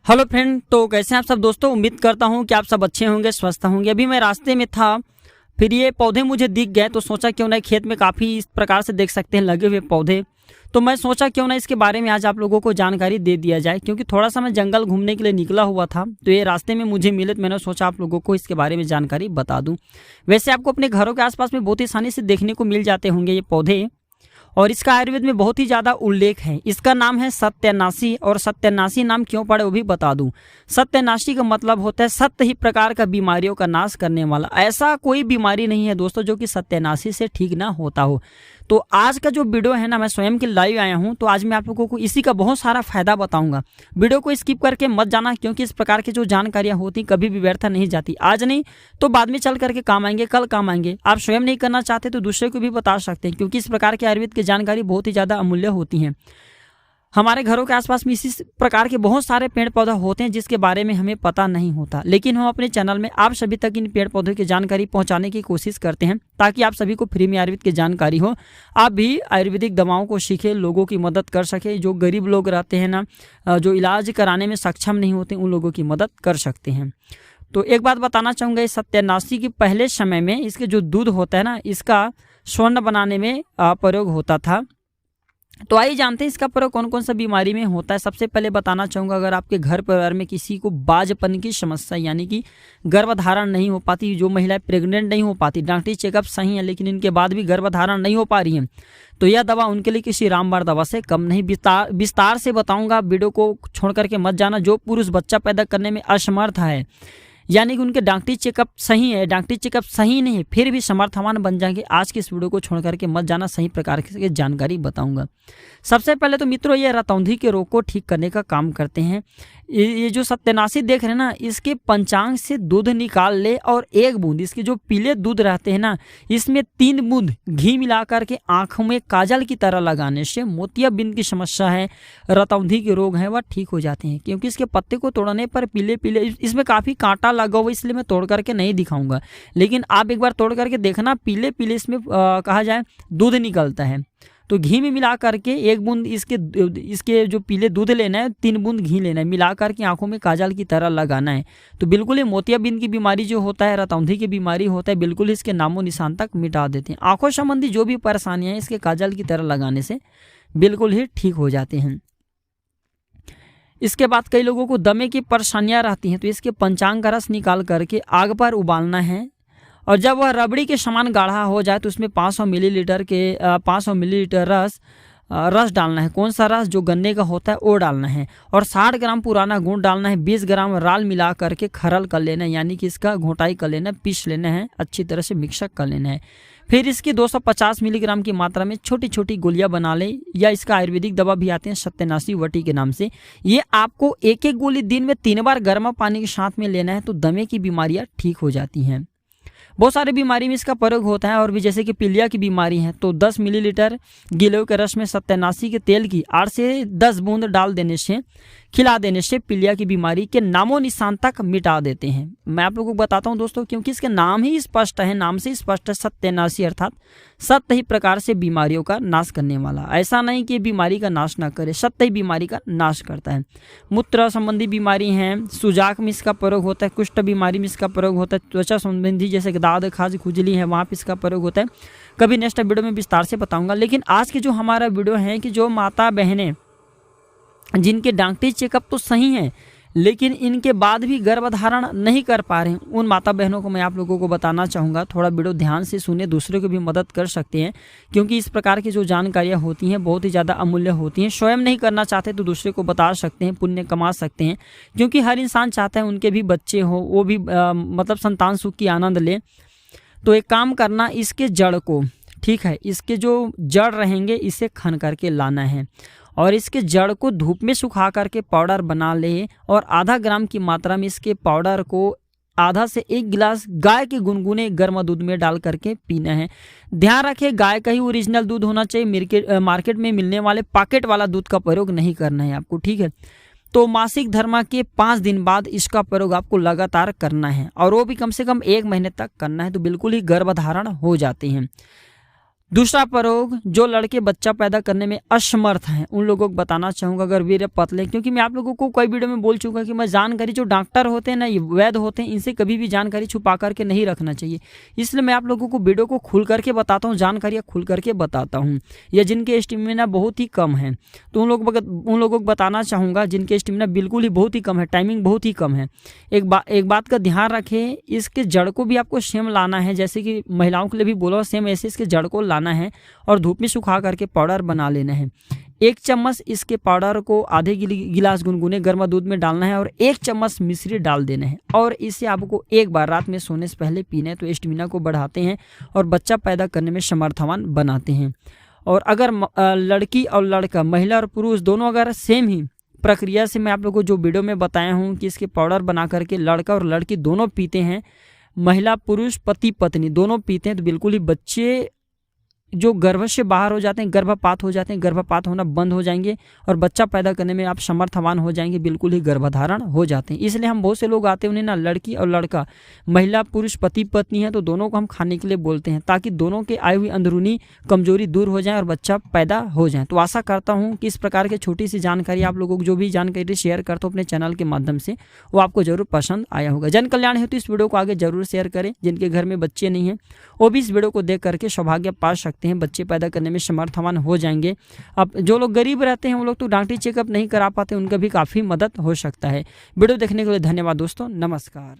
Hello friend, तो कैसे हैं आप सब दोस्तों। उम्मीद करता हूं कि आप सब अच्छे होंगे, स्वस्थ होंगे। अभी मैं रास्ते में था, फिर ये पौधे मुझे दिख गए तो सोचा क्यों ना खेत में काफ़ी इस प्रकार से देख सकते हैं लगे हुए पौधे। तो मैं सोचा क्यों ना इसके बारे में आज आप लोगों को जानकारी दे दिया जाए, क्योंकि थोड़ा सा मैं जंगल घूमने के लिए निकला हुआ था तो ये रास्ते में मुझे मिले तो मैंने सोचा आप लोगों को इसके बारे में जानकारी बता दूं। वैसे आपको अपने घरों के आसपास में बहुत ही आसानी से देखने को मिल जाते होंगे ये पौधे, और इसका आयुर्वेद में बहुत ही ज़्यादा उल्लेख है। इसका नाम है सत्यानाशी, और सत्यानाशी नाम क्यों पड़े वो भी बता दूं। सत्यानाशी का मतलब होता है सत्य ही प्रकार का बीमारियों का नाश करने वाला। ऐसा कोई बीमारी नहीं है दोस्तों जो कि सत्यानाशी से ठीक ना होता हो। तो आज का जो वीडियो है ना, मैं स्वयं के लाइव आया हूं, तो आज मैं आप लोगों को इसी का बहुत सारा फायदा बताऊंगा। वीडियो को स्किप करके मत जाना, क्योंकि इस प्रकार की जो जानकारियां होती कभी भी व्यर्थ नहीं जाती। आज नहीं तो बाद में चल करके काम आएंगे, कल काम आएंगे। आप स्वयं नहीं करना चाहते तो दूसरे को भी बता सकते हैं, क्योंकि इस प्रकार के आयुर्वेद की जानकारी बहुत ही ज़्यादा अमूल्य होती हैं। हमारे घरों के आसपास में इसी प्रकार के बहुत सारे पेड़ पौधे होते हैं जिसके बारे में हमें पता नहीं होता, लेकिन हम अपने चैनल में आप सभी तक इन पेड़ पौधों की जानकारी पहुंचाने की कोशिश करते हैं, ताकि आप सभी को फ्री में आयुर्वेद की जानकारी हो। आप भी आयुर्वेदिक दवाओं को सीखें, लोगों की मदद कर सके। जो गरीब लोग रहते हैं ना, जो इलाज कराने में सक्षम नहीं होते, उन लोगों की मदद कर सकते हैं। तो एक बात बताना चाहूँगा, इस सत्यानाशी के पहले समय में इसके जो दूध होता है ना, इसका स्वर्ण बनाने में प्रयोग होता था। तो आइए जानते हैं इसका प्रयोग कौन कौन सा बीमारी में होता है। सबसे पहले बताना चाहूँगा, अगर आपके घर परिवार में किसी को बाजपन की समस्या यानी कि गर्भधारण नहीं हो पाती, जो महिलाएं प्रेग्नेंट नहीं हो पाती, डॉक्टरी चेकअप सही है लेकिन इनके बाद भी गर्भधारण नहीं हो पा रही है, तो यह दवा उनके लिए किसी रामबाण दवा से कम नहीं। विस्तार से बताऊँगा, वीडियो को छोड़ करके मत जाना। जो पुरुष बच्चा पैदा करने में असमर्थ है, यानी कि उनके डॉक्टरी चेकअप सही है, डॉक्टरी चेकअप सही नहीं है, फिर भी समर्थवान बन जाएंगे, आज की इस वीडियो को छोड़ करके मत जाना। सही प्रकार की जानकारी बताऊंगा। सबसे पहले तो मित्रों, ये रतौंधी के रोग को ठीक करने का काम करते हैं। ये जो सत्यानाशी देख रहे हैं ना, इसके पंचांग से दूध निकाल ले और एक बूंद इसके जो पीले दूध रहते हैं ना, इसमें 3 बूंद घी मिला करके आंखों में काजल की तरह लगाने से मोतियाबिंद की समस्या है, रतौंधी के रोग हैं, वह ठीक हो जाते हैं। क्योंकि इसके पत्ते को तोड़ने पर पीले पीले, इसमें काफ़ी कांटा लगा हुआ, इसलिए मैं तोड़ करके नहीं दिखाऊंगा, लेकिन आप एक बार तोड़ करके देखना, पीले पीले इसमें कहा जाए दूध निकलता है। तो घी में मिला करके 1 बूंद इसके जो पीले दूध लेना है, 3 बूंद घी लेना है, मिला करके आंखों में काजल की तरह लगाना है। तो बिल्कुल ये मोतियाबिंद की बीमारी जो होता है, रतौंधी की बीमारी होता है, बिल्कुल इसके नामो निशान तक मिटा देते हैं। आंखों संबंधी जो भी परेशानियां हैं, इसके काजल की तरह लगाने से बिल्कुल ही ठीक हो जाते हैं। इसके बाद कई लोगों को दमे की परेशानियां रहती हैं, तो इसके पंचांग का रस निकाल करके आग पर उबालना है, और जब वह रबड़ी के समान गाढ़ा हो जाए तो उसमें 500 मिलीलीटर रस डालना है। कौन सा रस? जो गन्ने का होता है वो डालना है, और 60 ग्राम पुराना गुड़ डालना है। 20 ग्राम राल मिला करके खरल कर लेना है, यानी कि इसका घोटाई कर लेना है, पीस लेना है, अच्छी तरह से मिक्सअप कर लेना है। फिर इसकी 250 मिलीग्राम की मात्रा में छोटी छोटी गोलियां बना ले, या इसका आयुर्वेदिक दवा भी आते हैं सत्यानाशी वटी के नाम से। ये आपको एक एक गोली दिन में 3 बार गर्म पानी के साथ में लेना है, तो दमे की बीमारियां ठीक हो जाती हैं। बहुत सारी बीमारी में इसका प्रयोग होता है, और भी जैसे कि पीलिया की बीमारी है, तो 10 मिलीलीटर गिलोय के रस में सत्यानाशी के तेल की 8 से 10 बूंद डाल देने से, खिला देने से पीलिया की बीमारी के नामो निशान तक मिटा देते हैं। मैं आप लोगों को बताता हूं दोस्तों, क्योंकि इसके नाम ही स्पष्ट है, नाम से स्पष्ट है, सत्यानाशी अर्थात सत्य ही प्रकार से बीमारियों का नाश करने वाला। ऐसा नहीं कि बीमारी का नाश ना करे, सत्य ही बीमारी का नाश करता है। मूत्र संबंधी बीमारी है, सुजाक में इसका प्रयोग होता है, कुष्ठ बीमारी में इसका प्रयोग होता है, त्वचा संबंधी जैसे दाद खाज खुजली है, वहाँ पे इसका प्रयोग होता है। कभी नेक्स्ट वीडियो में विस्तार से बताऊंगा। लेकिन आज की जो हमारा वीडियो है, कि जो माता बहनें जिनके डॉक्टरी चेकअप तो सही है लेकिन इनके बाद भी गर्भधारण नहीं कर पा रहे हैं, उन माता बहनों को मैं आप लोगों को बताना चाहूँगा, थोड़ा वीडियो ध्यान से सुने, दूसरों को भी मदद कर सकते हैं। क्योंकि इस प्रकार की जो जानकारियाँ होती हैं बहुत ही ज़्यादा अमूल्य होती हैं। स्वयं नहीं करना चाहते तो दूसरे को बता सकते हैं, पुण्य कमा सकते हैं। क्योंकि हर इंसान चाहता है उनके भी बच्चे हो, वो भी मतलब संतान सुख की आनंद लें। तो एक काम करना, इसके जड़ को, ठीक है, इसके जो जड़ रहेंगे इसे खन करके लाना है, और इसके जड़ को धूप में सुखा करके पाउडर बना ले, और आधा ग्राम की मात्रा में इसके पाउडर को आधा से 1 गिलास गाय के गुनगुने गर्म दूध में डाल करके पीना है। ध्यान रखें, गाय का ही ओरिजिनल दूध होना चाहिए, मार्केट में मिलने वाले पैकेट वाला दूध का प्रयोग नहीं करना है आपको, ठीक है। तो मासिक धर्म के 5 दिन बाद इसका प्रयोग आपको लगातार करना है, और वो भी कम से कम 1 महीने तक करना है, तो बिल्कुल ही गर्भधारण हो जाते हैं। दूसरा प्रयोग, जो लड़के बच्चा पैदा करने में असमर्थ हैं उन लोगों को बताना चाहूँगा, अगर वीर्य पतले, क्योंकि मैं आप लोगों को कई वीडियो में बोल चुका कि मैं जानकारी, जो डॉक्टर होते हैं ना, ये वैद्य होते हैं, इनसे कभी भी जानकारी छुपा करके नहीं रखना चाहिए। इसलिए मैं आप लोगों को वीडियो को खुल करके बताता हूँ, जानकारियाँ खुल करके बताता हूँ। या जिनके स्टेमिना बहुत ही कम है तो उन लोगों को बताना चाहूँगा जिनके स्टेमिना बिल्कुल ही बहुत ही कम है, टाइमिंग बहुत ही कम है। एक बात का ध्यान रखें, इसके जड़ को भी आपको सेम लाना है, जैसे कि महिलाओं के लिए भी बोला सेम ऐसे इसके जड़ को लाना है और धूप में सुखा करके पाउडर बना लेना है। 1 चम्मच इसके पाउडर को आधे गिलास गुनगुने गर्म दूध में डालना है और 1 चम्मच मिश्री डाल देना है और इसे आपको एक बार रात में सोने से पहले पीना है। तो स्टेमिना को बढ़ाते हैं और बच्चा पैदा करने में समर्थवान बनाते हैं। और अगर लड़की और लड़का, महिला और पुरुष दोनों अगर सेम ही प्रक्रिया से, मैं आप लोगों को जो वीडियो में बताया हूँ कि इसके पाउडर बना करके लड़का और लड़की दोनों पीते हैं, महिला पुरुष पति पत्नी दोनों पीते हैं, तो बिल्कुल ही बच्चे जो गर्भ से बाहर हो जाते हैं, गर्भपात हो जाते हैं, गर्भपात होना बंद हो जाएंगे और बच्चा पैदा करने में आप समर्थवान हो जाएंगे, बिल्कुल ही गर्भधारण हो जाते हैं। इसलिए हम बहुत से लोग आते हैं, उन्हें ना लड़की और लड़का, महिला पुरुष पति पत्नी है तो दोनों को हम खाने के लिए बोलते हैं ताकि दोनों के आई हुई अंदरूनी कमजोरी दूर हो जाए और बच्चा पैदा हो जाए। तो आशा करता हूँ कि इस प्रकार की छोटी सी जानकारी आप लोगों को, जो भी जानकारी शेयर करता हूँ अपने चैनल के माध्यम से, वो आपको जरूर पसंद आया होगा। जन कल्याण हेतु इस वीडियो को आगे जरूर शेयर करें। जिनके घर में बच्चे नहीं हैं वो भी इस वीडियो को देख करके सौभाग्य पा सकते हैं, बच्चे पैदा करने में समर्थवान हो जाएंगे। अब जो लोग गरीब रहते हैं वो लोग तो डॉक्टरी चेकअप नहीं करा पाते, उनका भी काफ़ी मदद हो सकता है। वीडियो देखने के लिए धन्यवाद दोस्तों, नमस्कार।